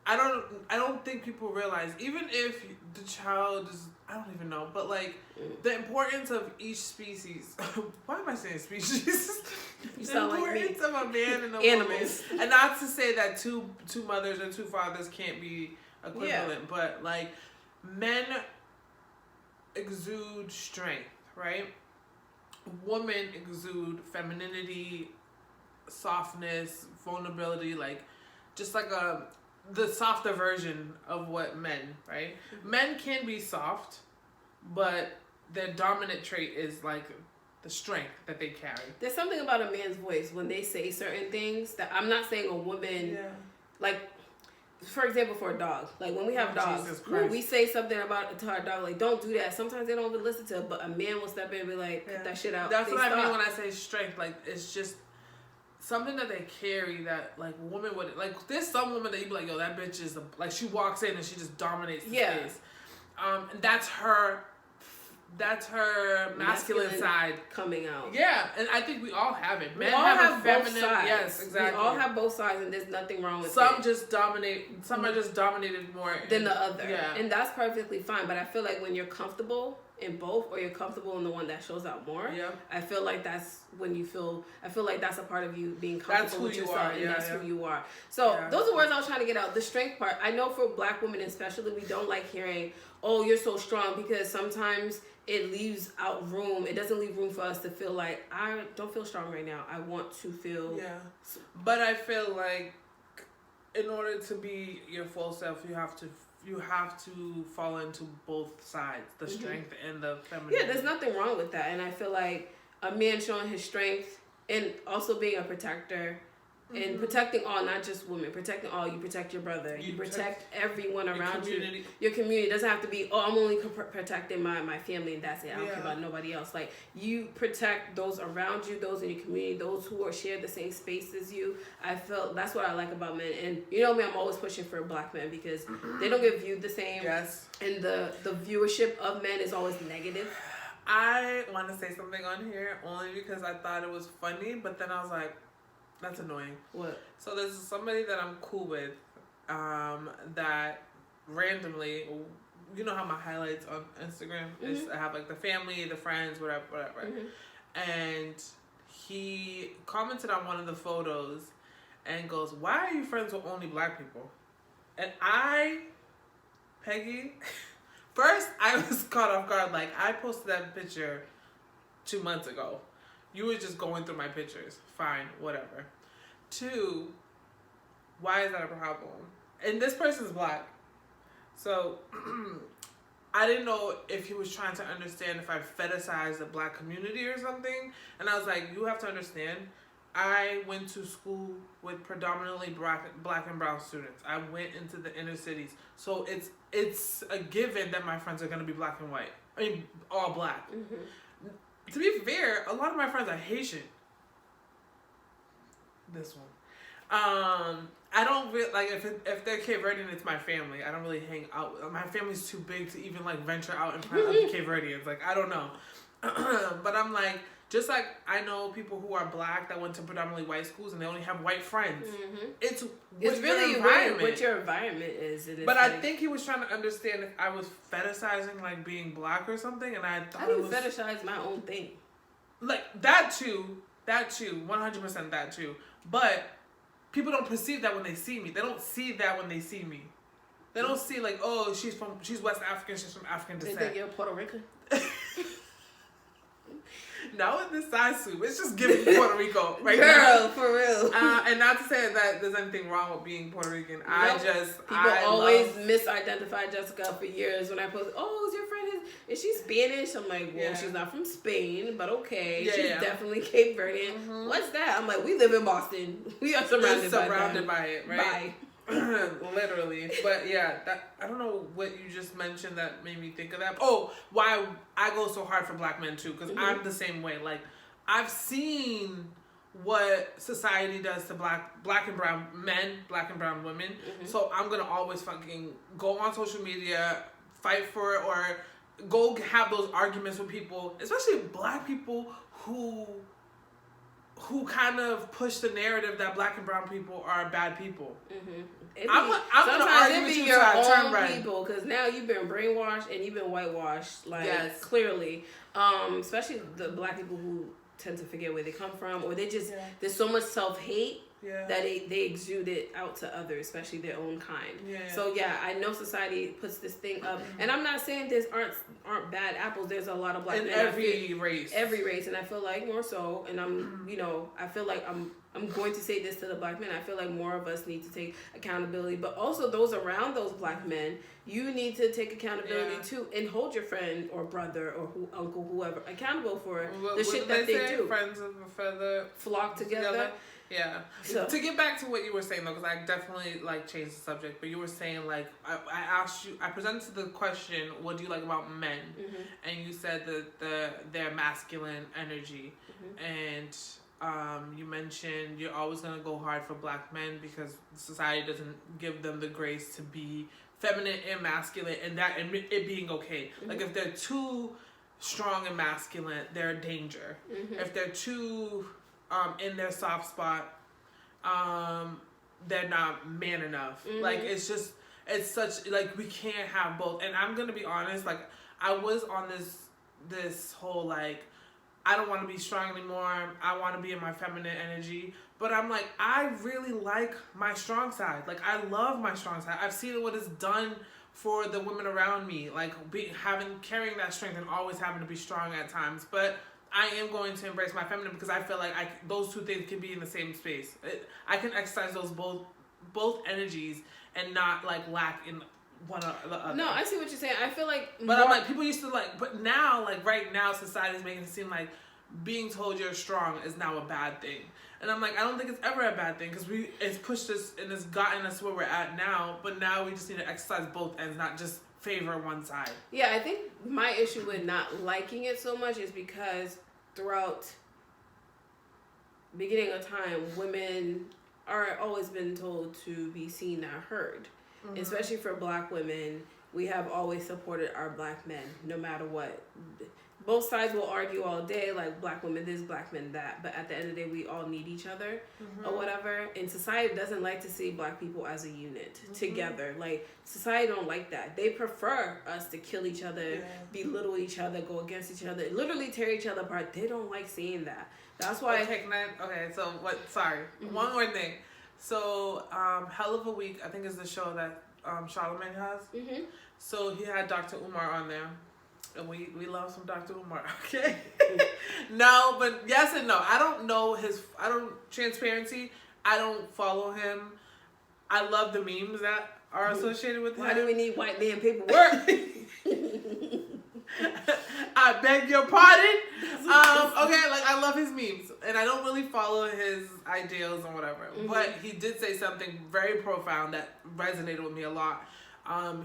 I don't think people realize, even if the child is, I don't even know, but like the importance of each species. Why am I saying species? You The importance of a man and a Animals. woman. And not to say that two mothers or two fathers can't be equivalent, but like men exude strength, right? Women exude femininity, softness, vulnerability, like just like the softer version of what men, right? Mm-hmm. Men can be soft, but their dominant trait is like the strength that they carry. There's something about a man's voice when they say certain things that I'm not saying a woman, like, for example, for a dog. Like when we have dogs, when we say something to our dog, like, don't do that. Sometimes they don't even listen to it, but a man will step in and be like, cut that shit out. That's what I mean when I say strength. Like, it's just something that they carry that, like, women would, like, there's some women that you be like, yo, that bitch is, like, she walks in and she just dominates the space. And that's her masculine side coming out. Yeah, and I think we all have it. Men have a feminine, both sides. Yes, exactly. We all have both sides, and there's nothing wrong with some it. Just dominate. Some are just dominated more than the other. Yeah, and that's perfectly fine. But I feel like when you're comfortable in both, or you're comfortable in the one that shows out more, I feel like that's when you feel. I feel like that's a part of you being comfortable with yourself, and that's who you are. So those are words I was trying to get out. The strength part. I know for Black women especially, we don't like hearing, "Oh, you're so strong," because sometimes it leaves out room. It doesn't leave room for us to feel like, I don't feel strong right now. I want to feel. Yeah, but I feel like in order to be your full self, you have to fall into both sides, the strength and the feminine. Yeah, there's nothing wrong with that. And I feel like a man showing his strength and also being a protector and protecting all, not just women, protecting all. You protect your brother. You protect everyone around you. Your community. It doesn't have to be, oh, I'm only protecting my family and that's it. I don't care about nobody else. Like, you protect those around you, those in your community, those who are share the same space as you. I feel that's what I like about men. And you know me, I'm always pushing for Black men because they don't get viewed the same. Yes. And the viewership of men is always negative. I want to say something on here only because I thought it was funny, but then I was like, that's annoying. What? So there's somebody that I'm cool with, that randomly, you know how my highlights on Instagram is, I have like the family, the friends, whatever. And he commented on one of the photos and goes, "Why are you friends with only black people?" And Peggy, first I was caught off guard. Like, I posted that picture 2 months ago. You were just going through my pictures. Fine, whatever. 2, why is that a problem? And this person's black. So I didn't know if he was trying to understand if I fetishized the black community or something. And I was like, you have to understand, I went to school with predominantly black and brown students. I went into the inner cities. So it's a given that my friends are going to be black and white. I mean, all black. To be fair, a lot of my friends are Haitian. This one. I don't really, like, if they're Cape Verdean, it's my family. I don't really hang out with, my family's too big to even, like, venture out and find other Cape Verdeans. Like, I don't know. But I'm like, just like I know people who are black that went to predominantly white schools and they only have white friends. It's really weird what your environment is. But I think he was trying to understand if I was fetishizing, like, being black or something, and I thought I do fetishize my own thing. Like, that too, 100% that too. But people don't perceive that when they see me. They don't see that when they see me. They don't see, like, oh, she's West African, she's from African descent. They think you're Puerto Rican? Not with this side soup. It's just giving Puerto Rico right Girl, now. for real. And not to say that there's anything wrong with being Puerto Rican. People always misidentify Jessica for years when I post, oh, is your friend, is she Spanish? I'm like, well, she's not from Spain, but okay. She's definitely Cape Verdean. What's that? I'm like, we live in Boston. We are surrounded by it, right? Bye. Literally. But yeah, that, I don't know what you just mentioned that made me think of that. Oh, why I go so hard for black men too, because I'm the same way. Like, I've seen what society does to black and brown men, black and brown women. So I'm gonna always fucking go on social media, fight for it, or go have those arguments with people, especially black people who kind of push the narrative that black and brown people are bad people. I'm gonna argue with you your till I turn own red. people, because now you've been brainwashed and you've been whitewashed, like, clearly. Especially the black people who tend to forget where they come from, or they just there's so much self-hate that they exude it out to others, especially their own kind. So I know society puts this thing up, and I'm not saying there aren't bad apples. There's a lot of black men in every race, and I feel like more so, and I'm I feel like I'm going to say this to the black men. I feel like more of us need to take accountability, but also those around those black men, you need to take accountability too, and hold your friend or brother or uncle, whoever, accountable for the shit that they do. Friends of a feather flock together. Yeah. So, to get back to what you were saying though, because I definitely changed the subject, but you were saying I asked you, I presented the question, what do you like about men? And you said that their masculine energy, and you mentioned you're always gonna go hard for black men because society doesn't give them the grace to be feminine and masculine, and it being okay. Like, if they're too strong and masculine, they're a danger. If they're too in their soft spot, they're not man enough. Like, it's such, like, we can't have both. And I'm gonna be honest, like, I was on this whole, like, I don't want to be strong anymore, I want to be in my feminine energy, but I'm like, I really like my strong side. Like, I love my strong side. I've seen what it's done for the women around me, like, carrying that strength and always having to be strong at times. But I am going to embrace my feminine because I feel like those two things can be in the same space. I can exercise those both energies and not, like, lack in one or the other. No, I see what you're saying. I feel like, but I'm like, people used to but now, like, right now, society is making it seem like being told you're strong is now a bad thing. And I'm like, I don't think it's ever a bad thing, because it's pushed us and it's gotten us where we're at now. But now we just need to exercise both ends, not just favor one side. Yeah, I think my issue with not liking it so much is because throughout beginning of time, women are always been told to be seen, not heard. Especially for black women, we have always supported our black men, no matter what. Both sides will argue all day, like black women this, black men that. But at the end of the day, we all need each other or whatever. And society doesn't like to see black people as a unit together. Like, society don't like that. They prefer us to kill each other, belittle each other, go against each other, literally tear each other apart. They don't like seeing that. That's why. Okay, so what? Sorry, one more thing. So, Hell of a Week, I think is the show that Charlamagne has. So he had Dr. Umar on there. And we love some Dr. Umar, okay? No, but yes and no. I don't know transparency. I don't follow him. I love the memes that are associated with him. Why do we need white man paperwork? I beg your pardon. Okay, like I love his memes. And I don't really follow his ideals and whatever. But he did say something very profound that resonated with me a lot.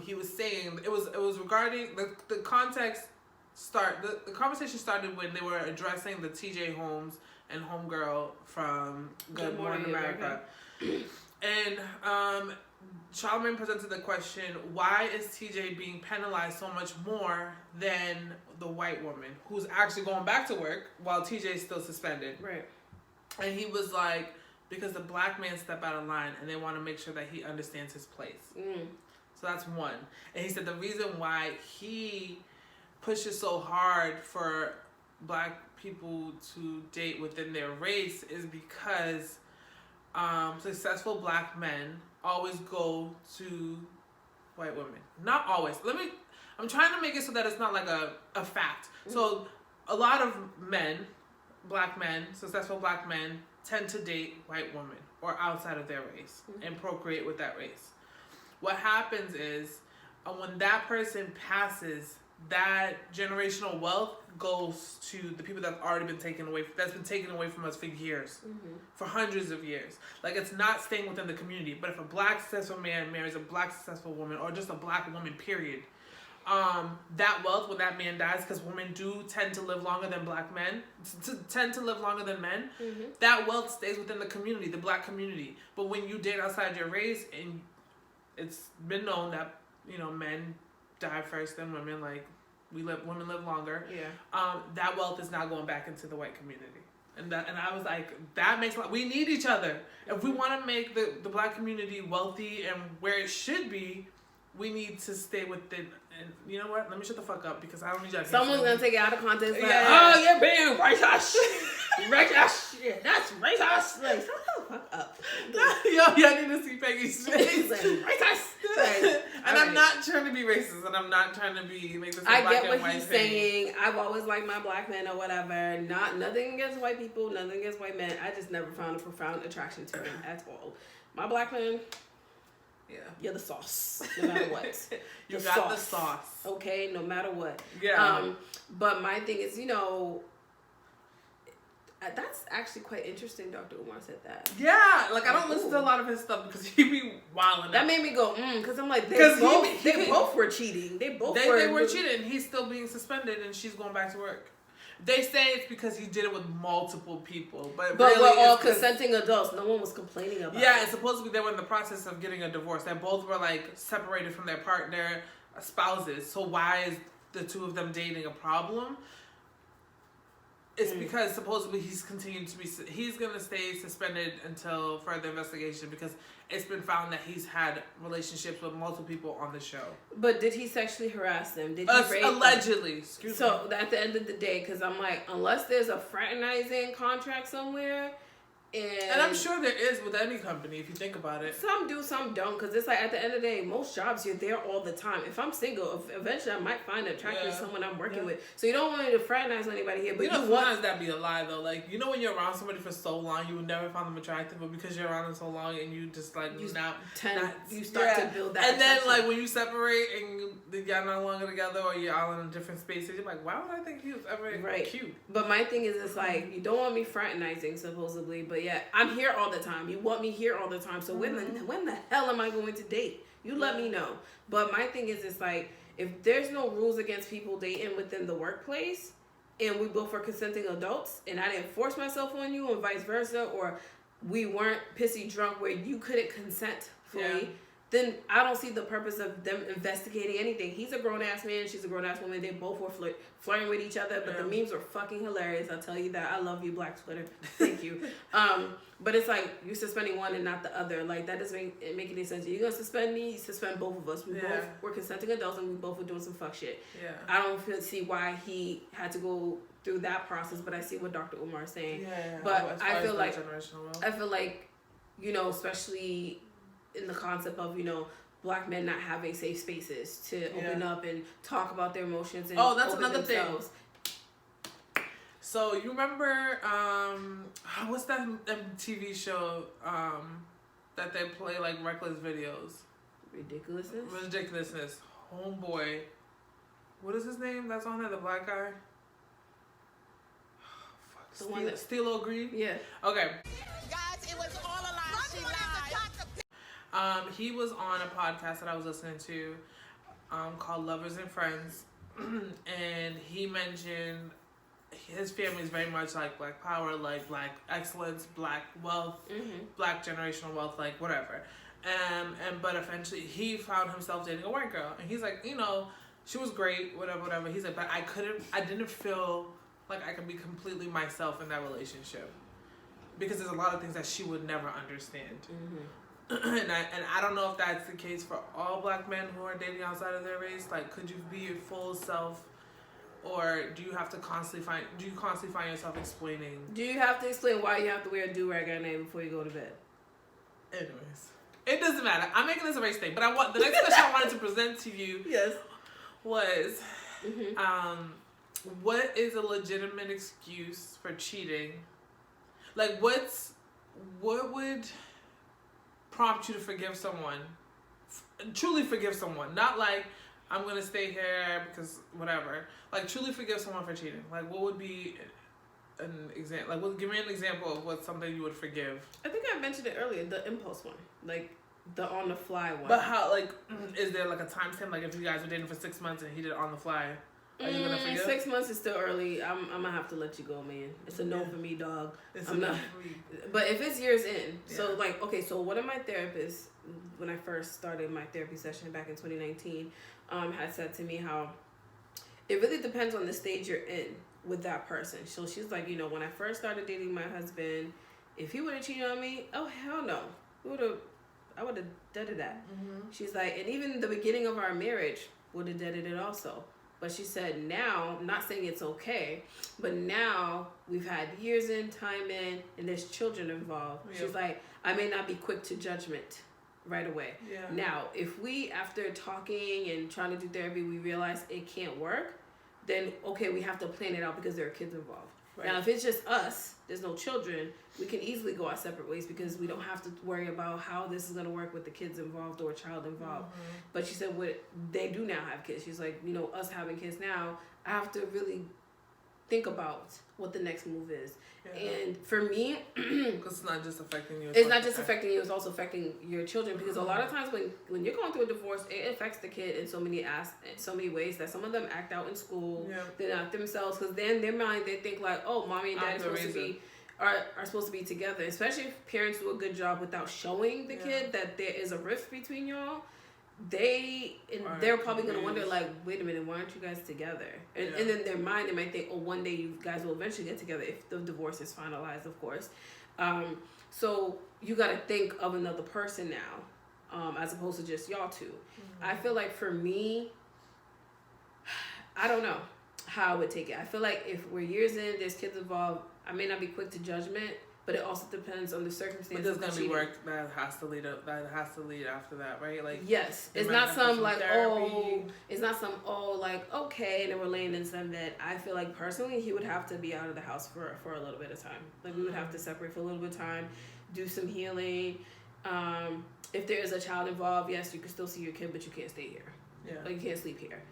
He was saying it was regarding the context the conversation started when they were addressing the TJ Holmes and Homegirl from Good Morning America. And Charlamagne presented the question, why is TJ being penalized so much more than the white woman who's actually going back to work while TJ is still suspended? Right. And he was like, because the black man stepped out of line and they want to make sure that he understands his place. So that's one. And he said the reason why he pushes so hard for black people to date within their race is because successful black men always go to white women. Not always. I'm trying to make it so that it's not like a fact. So a lot of men, black men, successful black men, tend to date white women or outside of their race and procreate with that race. What happens is when that person passes, that generational wealth goes to the people that's already been taken away. That's been taken away from us for years, for hundreds of years. Like, it's not staying within the community. But if a black successful man marries a black successful woman, or just a black woman, period, that wealth when that man dies, because women do tend to live longer than black men, tend to live longer than men. That wealth stays within the community, the black community. But when you date outside your race, and it's been known that, you know, men die first than women. Like, women live longer. That wealth is now going back into the white community. And I was like, that makes we need each other. If we want to make the black community wealthy and where it should be, we need to stay within. And you know what? Let me shut the fuck up, because I don't need y'all. Someone's gonna take it out of context. Like, yeah. Oh, you're being racist. Racist. Yeah, that's racist. Like, shut the fuck up. Y'all need to see Peggy's face. Like, racist. And I'm not trying to be racist, and I'm not trying to make this. I get what he's saying. I've always liked my black men or whatever. Nothing against white people. Nothing against white men. I just never found a profound attraction to them at all. My black men. Yeah. You're the sauce, no matter what. You got the sauce. Okay, no matter what. Yeah. But my thing is, you know, that's actually quite interesting. Dr. Umar said that. Yeah, like I don't listen to a lot of his stuff because he be wilding. That made me go, because I'm like, they both were cheating. They were cheating, and he's still being suspended, and she's going back to work. They say it's because he did it with multiple people, but really we're all consenting adults. No one was complaining about it. Yeah, and supposedly they were in the process of getting a divorce. They both were like separated from their partner, spouses. So why is the two of them dating a problem? It's because supposedly he's going to stay suspended until further investigation, because it's been found that he's had relationships with multiple people on the show. But did he sexually harass them? Did he rape allegedly? Them? So at the end of the day, because I'm like, unless there's a fraternizing contract somewhere, and I'm sure there is with any company if you think about it. Some do, some don't, because it's like at the end of the day, most jobs you're there all the time. If I'm single, eventually I might find attractive someone I'm working with. So you don't want me to fraternize anybody here, but you want sometimes that be a lie though. Like, you know, when you're around somebody for so long, you would never find them attractive, but because you're around them so long and you just like you start to build that. And then like when you separate and y'all no longer together, or you're all in different spaces, you're like, why would I think he was ever cute? But my thing is, it's like, you don't want me fraternizing supposedly, but yeah, I'm here all the time. You want me here all the time. So when the hell am I going to date? You let me know. But my thing is, it's like, if there's no rules against people dating within the workplace, and we both are consenting adults, and I didn't force myself on you, and vice versa, or we weren't pissy drunk where you couldn't consent fully, then I don't see the purpose of them investigating anything. He's a grown-ass man, she's a grown-ass woman. They both were flirting with each other, but the memes were fucking hilarious. I'll tell you that. I love you, Black Twitter. Thank you. But it's like, you're suspending one and not the other. Like, that doesn't make any sense. You're going to suspend me, suspend both of us. We both were consenting adults, and we both were doing some fuck shit. Yeah. I don't see why he had to go through that process, but I see what Dr. Umar is saying. Yeah. But I feel like, you know, especially in the concept of, you know, Black men not having safe spaces to open up and talk about their emotions and that's another themselves. Thing. So you remember what's that TV show that they play like reckless videos? Ridiculousness. Homeboy. What is his name? That's on there, the Black guy. The one that Steel Green? Yeah. Okay. Guys, it was all a lie. She lied. He was on a podcast that I was listening to called Lovers and Friends, and he mentioned his family is very much like Black power, like Black excellence, Black wealth, Black generational wealth, like whatever. But eventually he found himself dating a white girl, and he's like, you know, she was great, whatever. He's like, but I didn't feel like I could be completely myself in that relationship because there's a lot of things that she would never understand. And I don't know if that's the case for all Black men who are dating outside of their race. Like, could you be your full self, or do you constantly find yourself explaining? Do you have to explain why you have to wear a do-rag at night before you go to bed? Anyways, it doesn't matter. I'm making this a race thing, but the next question I wanted to present to you was, what is a legitimate excuse for cheating? Like, what would prompt you to forgive someone, truly forgive someone, not like I'm gonna stay here because whatever. Like, truly forgive someone for cheating. Like, what would be an example? Like, give me an example of what's something you would forgive. I think I mentioned it earlier, the impulse one, like the on the fly one. But how? Like, is there like a timestamp? Like, if you guys were dating for 6 months and he did it on the fly, are you gonna forgive? 6 months is still early. I'm gonna have to let you go, man. It's a no for me, dog. I'm not. But if it's years in, so like, okay, so one of my therapists, when I first started my therapy session back in 2019, had said to me how it really depends on the stage you're in with that person. So she's like, you know, when I first started dating my husband, if he would have cheated on me, oh hell no, I would have deaded that. She's like, and even the beginning of our marriage would have deaded it also. But she said now, I'm not saying it's okay, but now we've had years in, time in, and there's children involved. Yep. She's like, I may not be quick to judgment right away. Yeah. Now, if we, after talking and trying to do therapy, we realize it can't work, then okay, we have to plan it out because there are kids involved. Right. Now, if it's just us, there's no children, we can easily go our separate ways because we don't have to worry about how this is going to work with the kids involved or a child involved. But she said they do now have kids. She's like, you know, us having kids now, I have to really think about what the next move is. Yeah. And for me, because it's not just affecting you. It's not just affecting you, it's also affecting your children. Because a lot of times when you're going through a divorce, it affects the kid in so many ways that some of them act out in school. Yeah. They're not themselves because then in their mind they think like, oh, mommy and daddy are supposed to be together. Especially if parents do a good job without showing the kid that there is a rift between y'all. They're probably going to wonder like, wait a minute, why aren't you guys together? And in their mind they might think, oh, one day you guys will eventually get together if the divorce is finalized, of course. So you got to think of another person now, as opposed to just y'all two. I feel like for me, I don't know how I would take it. I feel like if we're years in, there's kids involved, I may not be quick to judgment, but it also depends on the circumstances. But there's gonna be work that has to lead after that, right? Like, yes, it's not some like therapy. Like okay, and then we're laying in some bed. I feel like personally, he would have to be out of the house for a little bit of time. Like we would have to separate for a little bit of time, do some healing. If there is a child involved, yes, you can still see your kid, but you can't stay here. Yeah, like you can't sleep here.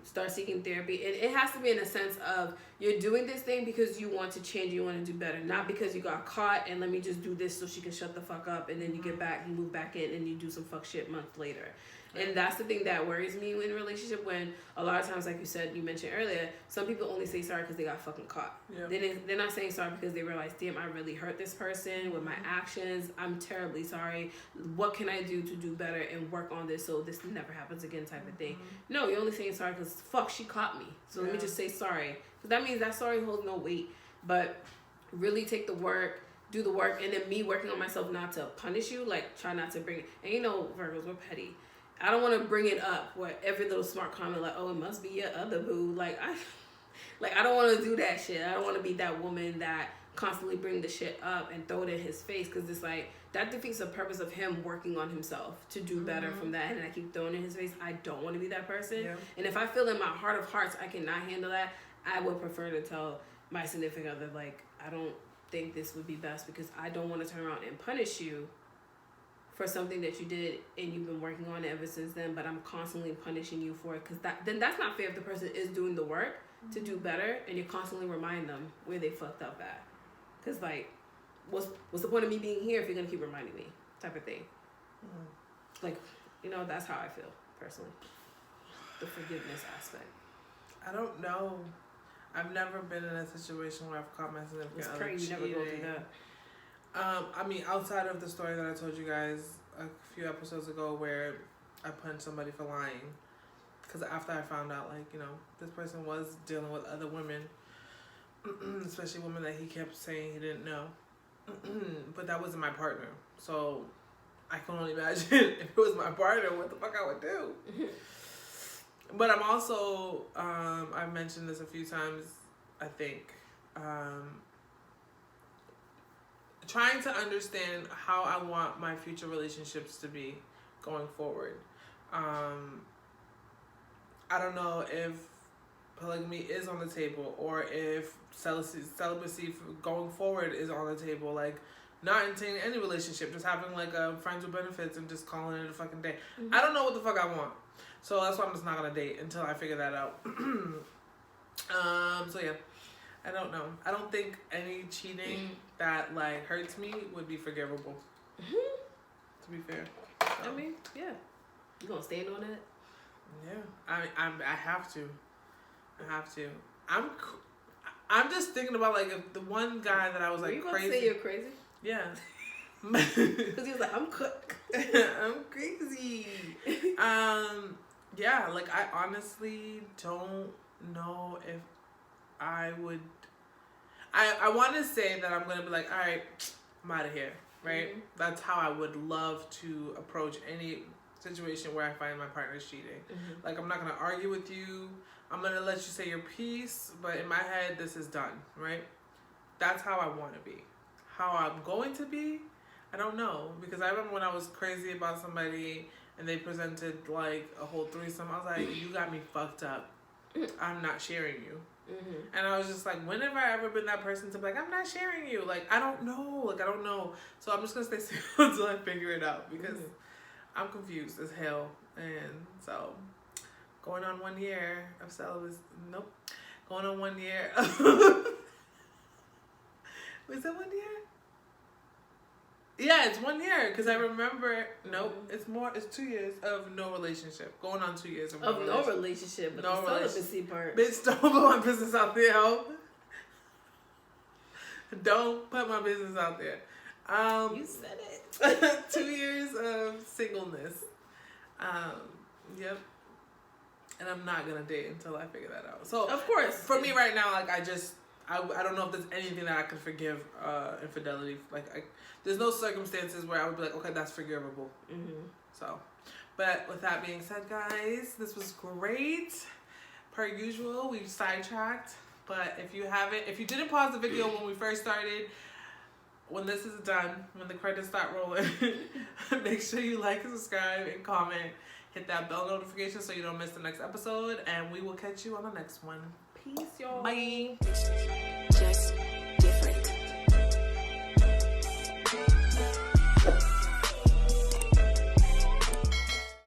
Start seeking therapy, and it has to be in a sense of you're doing this thing because you want to change, you want to do better, not because you got caught and let me just do this so she can shut the fuck up, and then you get back, you move back in, and you do some fuck shit months later. And that's the thing that worries me in a relationship, when a lot of times, like you said, you mentioned earlier, some people only say sorry because they got fucking caught. Yeah. They're not saying sorry because they realize, damn, I really hurt this person with my actions. I'm terribly sorry. What can I do to do better and work on this so this never happens again, type of thing. No, you're only saying sorry because, fuck, she caught me. So let me just say sorry. So that means that sorry holds no weight. But really take the work, do the work, and then me working on myself not to punish you, like try not to bring it. And you know, Virgos, we're petty. I don't want to bring it up where every little smart comment, like, oh, it must be your other boo. I don't want to do that shit. I don't want to be that woman that constantly bring the shit up and throw it in his face, because it's like, that defeats the purpose of him working on himself to do better from that. And I keep throwing it in his face. I don't want to be that person. Yeah. And if I feel in my heart of hearts I cannot handle that, I would prefer to tell my significant other, like, I don't think this would be best, because I don't want to turn around and punish you for something that you did and you've been working on it ever since then, but I'm constantly punishing you for it, because then that's not fair if the person is doing the work to do better and you're constantly reminding them where they fucked up at. Because, like, what's the point of me being here if you're going to keep reminding me, type of thing. Like, you know, that's how I feel, personally. The forgiveness aspect. I don't know. I've never been in a situation where I've caught my significant other cheating. It's crazy, you never go through that. I mean, outside of the story that I told you guys a few episodes ago where I punched somebody for lying, because after I found out, like, you know, this person was dealing with other women, especially women that he kept saying he didn't know, but that wasn't my partner, so I can only imagine if it was my partner, what the fuck I would do. But I'm also, I've mentioned this a few times, I think, trying to understand how I want my future relationships to be going forward. I don't know if polygamy is on the table, or if celibacy going forward is on the table. Like, not entertaining any relationship, just having like a friends with benefits and just calling it a fucking day. I don't know what the fuck I want. So that's why I'm just not gonna date until I figure that out. So yeah, I don't know. I don't think any cheating that like hurts me would be forgivable. To be fair. So. I mean, yeah. You gonna stand on it? Yeah. I have to. I have to. I'm just thinking about, like, if the one guy that I was like, crazy. You say you're crazy? Yeah. Because he was like, I'm cooked. I'm crazy. Yeah, like, I honestly don't know if I would. I want to say that I'm going to be like, all right, I'm out of here, right? That's how I would love to approach any situation where I find my partner's cheating. Like, I'm not going to argue with you. I'm going to let you say your piece, but in my head, this is done, right? That's how I want to be. How I'm going to be, I don't know. Because I remember when I was crazy about somebody and they presented, like, a whole threesome, I was like, you got me fucked up. I'm not sharing you. And I was just like, when have I ever been that person to be like, I'm not sharing you? Like, I don't know. Like, I don't know. So I'm just going to stay still until I figure it out, because I'm confused as hell. And so, going on 1 year of celibacy. Nope. Going on 1 year. Was that 1 year? Yeah, it's 1 year, because I remember, nope, it's 2 years of no relationship. Going on 2 years of no relationship, but no the celibacy part. Bitch, don't put my business out there, ho. Don't put my business out there. You said it. 2 years of singleness. Yep. And I'm not going to date until I figure that out. So, of course. For me right now, like, I don't know if there's anything that I could forgive infidelity. Like, there's no circumstances where I would be like, okay, that's forgivable. So, but with that being said, guys, this was great. Per usual, we sidetracked. But if you didn't pause the video when we first started, when this is done, when the credits start rolling, make sure you like and subscribe and comment. Hit that bell notification so you don't miss the next episode. And we will catch you on the next one. Peace, y'all. Bye.